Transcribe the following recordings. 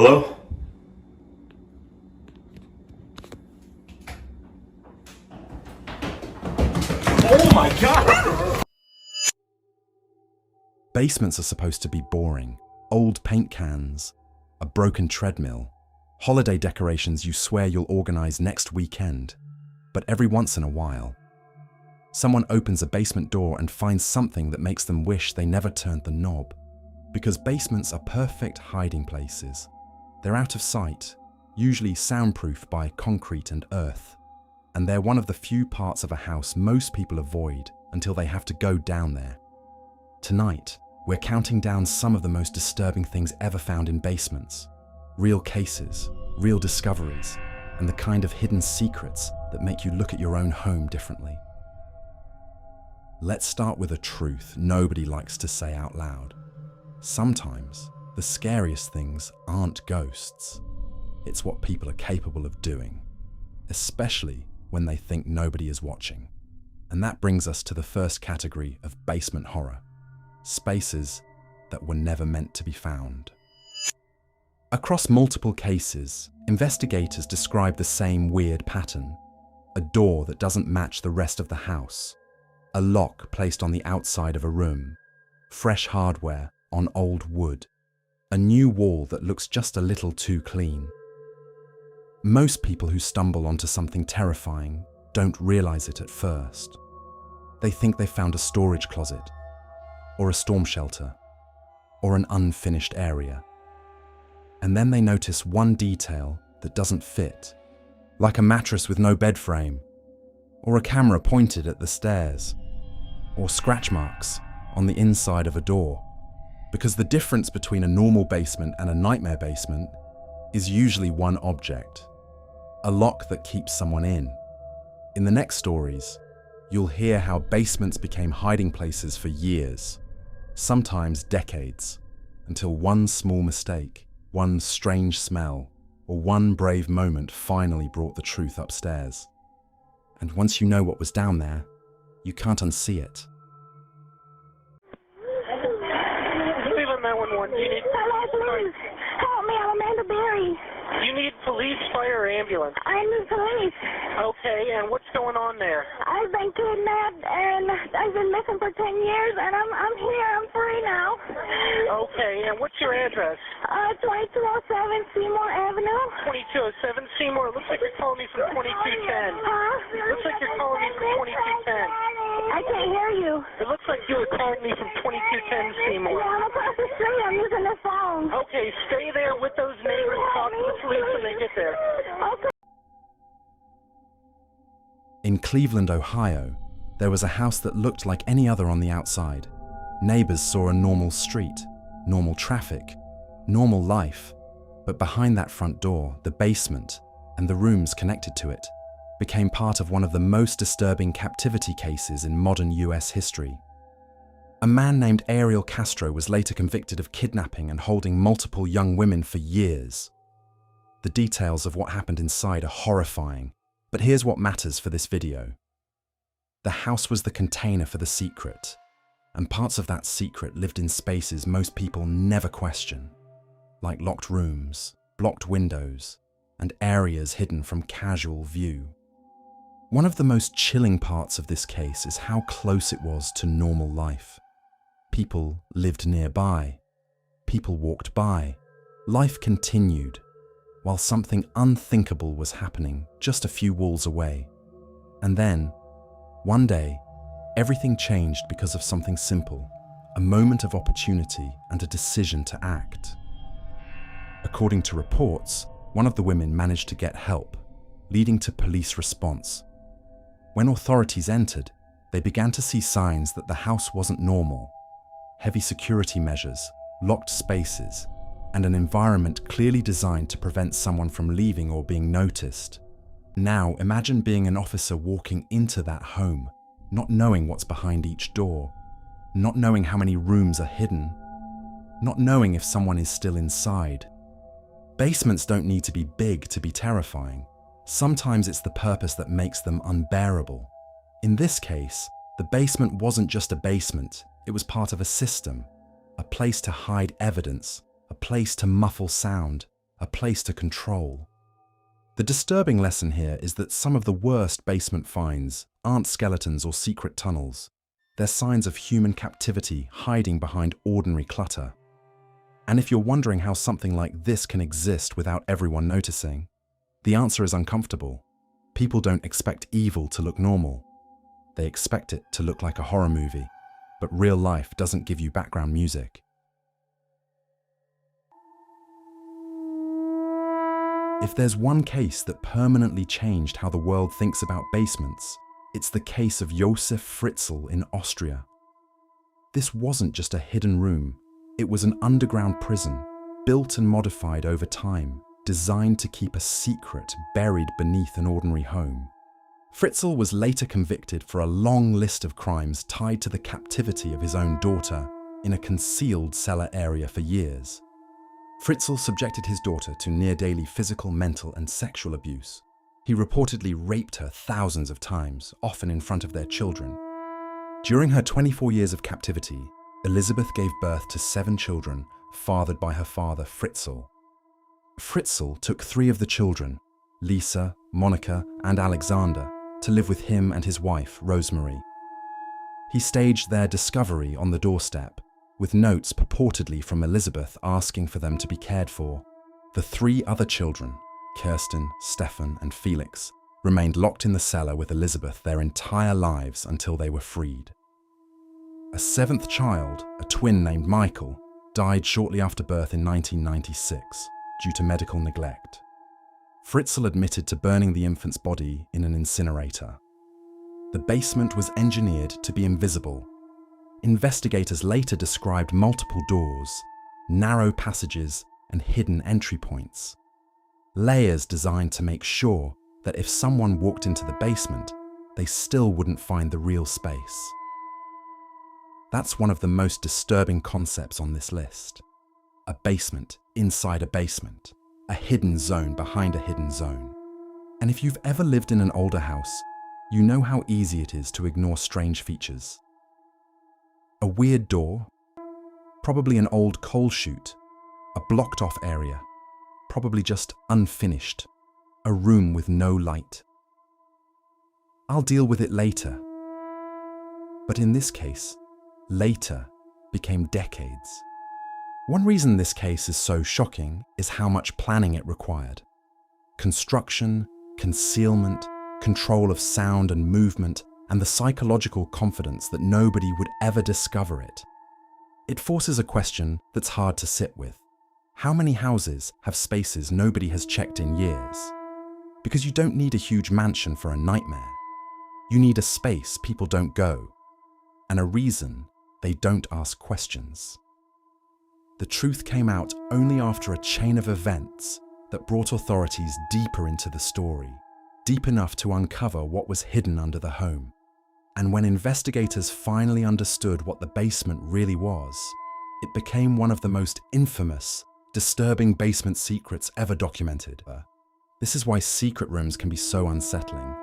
Hello? Oh my god! Basements are supposed to be boring. Old paint cans, a broken treadmill, holiday decorations you swear you'll organize next weekend. But every once in a while, someone opens a basement door and finds something that makes them wish they never turned the knob. Because basements are perfect hiding places. They're out of sight, usually soundproof by concrete and earth. And they're one of the few parts of a house most people avoid until they have to go down there. Tonight, we're counting down some of the most disturbing things ever found in basements. Real cases, real discoveries, and the kind of hidden secrets that make you look at your own home differently. Let's start with a truth nobody likes to say out loud. Sometimes, the scariest things aren't ghosts. It's what people are capable of doing, especially when they think nobody is watching. And that brings us to the first category of basement horror. Spaces that were never meant to be found. Across multiple cases, investigators describe the same weird pattern. A door that doesn't match the rest of the house. A lock placed on the outside of a room. Fresh hardware on old wood. A new wall that looks just a little too clean. Most people who stumble onto something terrifying don't realize it at first. They think they found a storage closet, or a storm shelter, or an unfinished area. And then they notice one detail that doesn't fit, like a mattress with no bed frame, or a camera pointed at the stairs, or scratch marks on the inside of a door. Because the difference between a normal basement and a nightmare basement is usually one object, a lock that keeps someone in. In the next stories, you'll hear how basements became hiding places for years, sometimes decades, until one small mistake, one strange smell, or one brave moment finally brought the truth upstairs. And once you know what was down there, you can't unsee it. Cleveland 911, you need... Hello, please. Help me, I'm Amanda Berry. You need police, fire, or ambulance. I need police. Okay, and what's going on there? I've been kidnapped and I've been missing for 10 years and I'm here, I'm free now. Okay, and what's your address? 2207 Seymour Avenue. 2207 Seymour. It looks like you're calling me from 2210. Huh? Looks like you're calling me from 2210. I can't hear you. It looks like you were calling me from 2210 Seymour. Yeah, I'm across the street, I'm using the phone. Okay, stay there with those neighbors. Talk to the police when they get there. Okay. In Cleveland, Ohio, there was a house that looked like any other on the outside. Neighbors saw a normal street, normal traffic, normal life. But behind that front door, the basement, and the rooms connected to it, became part of one of the most disturbing captivity cases in modern US history. A man named Ariel Castro was later convicted of kidnapping and holding multiple young women for years. The details of what happened inside are horrifying, but here's what matters for this video. The house was the container for the secret, and parts of that secret lived in spaces most people never question, like locked rooms, blocked windows, and areas hidden from casual view. One of the most chilling parts of this case is how close it was to normal life. People lived nearby. People walked by. Life continued, while something unthinkable was happening just a few walls away. And then, one day, everything changed because of something simple, a moment of opportunity and a decision to act. According to reports, one of the women managed to get help, leading to police response. When authorities entered, they began to see signs that the house wasn't normal. Heavy security measures, locked spaces, and an environment clearly designed to prevent someone from leaving or being noticed. Now, imagine being an officer walking into that home, not knowing what's behind each door, not knowing how many rooms are hidden, not knowing if someone is still inside. Basements don't need to be big to be terrifying. Sometimes it's the purpose that makes them unbearable. In this case, the basement wasn't just a basement, it was part of a system, a place to hide evidence, a place to muffle sound, a place to control. The disturbing lesson here is that some of the worst basement finds aren't skeletons or secret tunnels. They're signs of human captivity hiding behind ordinary clutter. And if you're wondering how something like this can exist without everyone noticing, the answer is uncomfortable. People don't expect evil to look normal. They expect it to look like a horror movie, but real life doesn't give you background music. If there's one case that permanently changed how the world thinks about basements, it's the case of Josef Fritzl in Austria. This wasn't just a hidden room, it was an underground prison, built and modified over time, designed to keep a secret buried beneath an ordinary home. Fritzl was later convicted for a long list of crimes tied to the captivity of his own daughter in a concealed cellar area for years. Fritzl subjected his daughter to near-daily physical, mental, and sexual abuse. He reportedly raped her thousands of times, often in front of their children. During her 24 years of captivity, Elizabeth gave birth to 7 children, fathered by her father, Fritzl. Fritzl took 3 of the children, Lisa, Monica, and Alexander, to live with him and his wife, Rosemary. He staged their discovery on the doorstep, with notes purportedly from Elizabeth asking for them to be cared for. The 3 other children, Kirsten, Stefan, and Felix, remained locked in the cellar with Elizabeth their entire lives until they were freed. A 7th child, a twin named Michael, died shortly after birth in 1996 due to medical neglect. Fritzl admitted to burning the infant's body in an incinerator. The basement was engineered to be invisible. Investigators later described multiple doors, narrow passages, and hidden entry points. Layers designed to make sure that if someone walked into the basement, they still wouldn't find the real space. That's one of the most disturbing concepts on this list. A basement inside a basement, a hidden zone behind a hidden zone. And if you've ever lived in an older house, you know how easy it is to ignore strange features. A weird door, probably an old coal chute, a blocked off area, probably just unfinished, a room with no light. I'll deal with it later. But in this case, later became decades. One reason this case is so shocking is how much planning it required. Construction, concealment, control of sound and movement, and the psychological confidence that nobody would ever discover it. It forces a question that's hard to sit with. How many houses have spaces nobody has checked in years? Because you don't need a huge mansion for a nightmare. You need a space people don't go, and a reason they don't ask questions. The truth came out only after a chain of events that brought authorities deeper into the story, deep enough to uncover what was hidden under the home. And when investigators finally understood what the basement really was, it became one of the most infamous, disturbing basement secrets ever documented. This is why secret rooms can be so unsettling.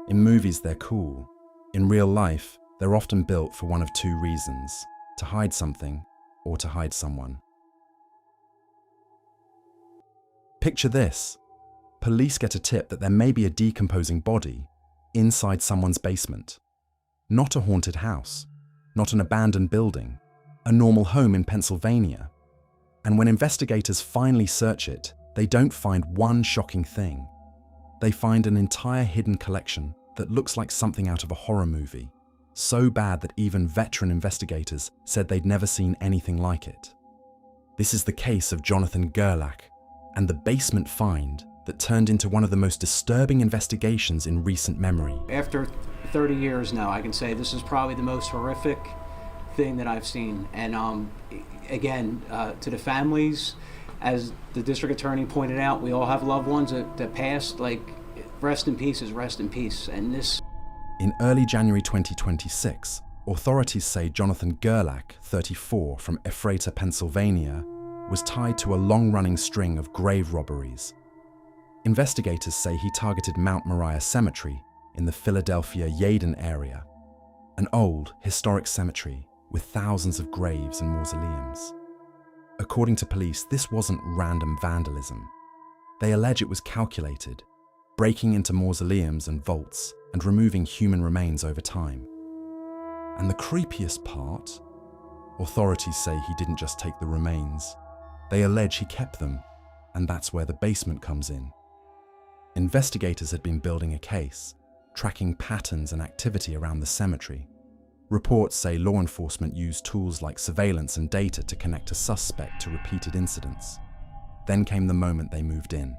In movies, they're cool. In real life, they're often built for one of 2 reasons: to hide something or to hide someone. Picture this. Police get a tip that there may be a decomposing body inside someone's basement. Not a haunted house, not an abandoned building, a normal home in Pennsylvania. And when investigators finally search it, they don't find one shocking thing. They find an entire hidden collection that looks like something out of a horror movie, so bad that even veteran investigators said they'd never seen anything like it. This is the case of Jonathan Gerlach and the basement find that turned into one of the most disturbing investigations in recent memory. After 30 years now, I can say this is probably the most horrific thing that I've seen. And again, to the families, as the district attorney pointed out, we all have loved ones that passed. Like, rest in peace is rest in peace. And this. In early January 2026, authorities say Jonathan Gerlach, 34, from Ephrata, Pennsylvania, was tied to a long-running string of grave robberies. Investigators say he targeted Mount Moriah Cemetery in the Philadelphia Yaden area, an old, historic cemetery with thousands of graves and mausoleums. According to police, this wasn't random vandalism. They allege it was calculated, breaking into mausoleums and vaults and removing human remains over time. And the creepiest part? Authorities say he didn't just take the remains. They allege he kept them, and that's where the basement comes in. Investigators had been building a case, tracking patterns and activity around the cemetery. Reports say law enforcement used tools like surveillance and data to connect a suspect to repeated incidents. Then came the moment they moved in.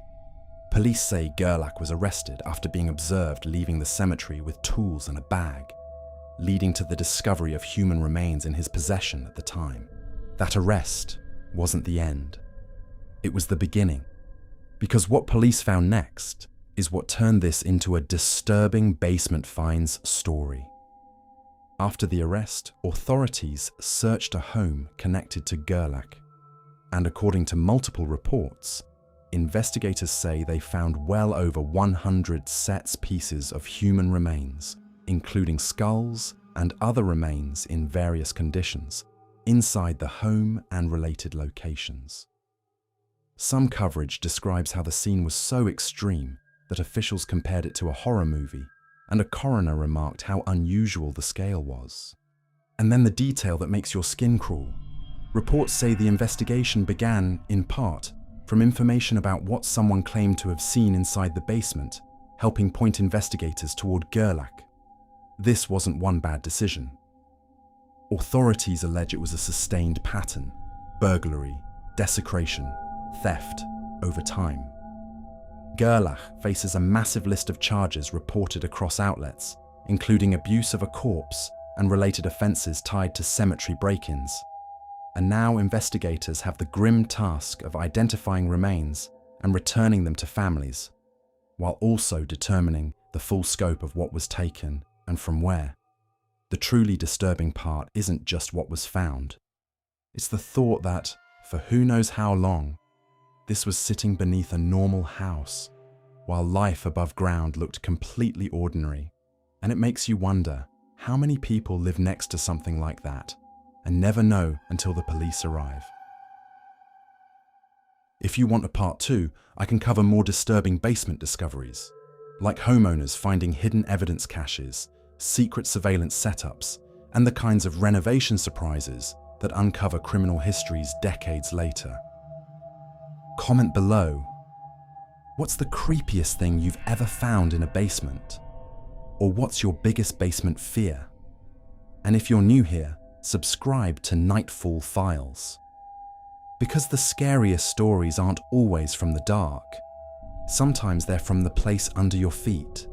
Police say Gerlach was arrested after being observed leaving the cemetery with tools and a bag, leading to the discovery of human remains in his possession at the time. That arrest wasn't the end. It was the beginning, because what police found next is what turned this into a disturbing basement finds story. After the arrest, authorities searched a home connected to Gerlach, and according to multiple reports, investigators say they found well over 100 pieces of human remains, including skulls and other remains in various conditions, inside the home and related locations. Some coverage describes how the scene was so extreme that officials compared it to a horror movie, and a coroner remarked how unusual the scale was. And then the detail that makes your skin crawl. Reports say the investigation began, in part, from information about what someone claimed to have seen inside the basement, helping point investigators toward Gerlach. This wasn't one bad decision. Authorities allege it was a sustained pattern: burglary, desecration, theft, over time. Gerlach faces a massive list of charges reported across outlets, including abuse of a corpse and related offences tied to cemetery break-ins. And now investigators have the grim task of identifying remains and returning them to families, while also determining the full scope of what was taken and from where. The truly disturbing part isn't just what was found. It's the thought that, for who knows how long, this was sitting beneath a normal house, while life above ground looked completely ordinary. And it makes you wonder, how many people live next to something like that and never know until the police arrive? If you want a part 2, I can cover more disturbing basement discoveries, like homeowners finding hidden evidence caches, secret surveillance setups, and the kinds of renovation surprises that uncover criminal histories decades later. Comment below. What's the creepiest thing you've ever found in a basement? Or what's your biggest basement fear? And if you're new here, subscribe to Nightfall Files. Because the scariest stories aren't always from the dark. Sometimes they're from the place under your feet.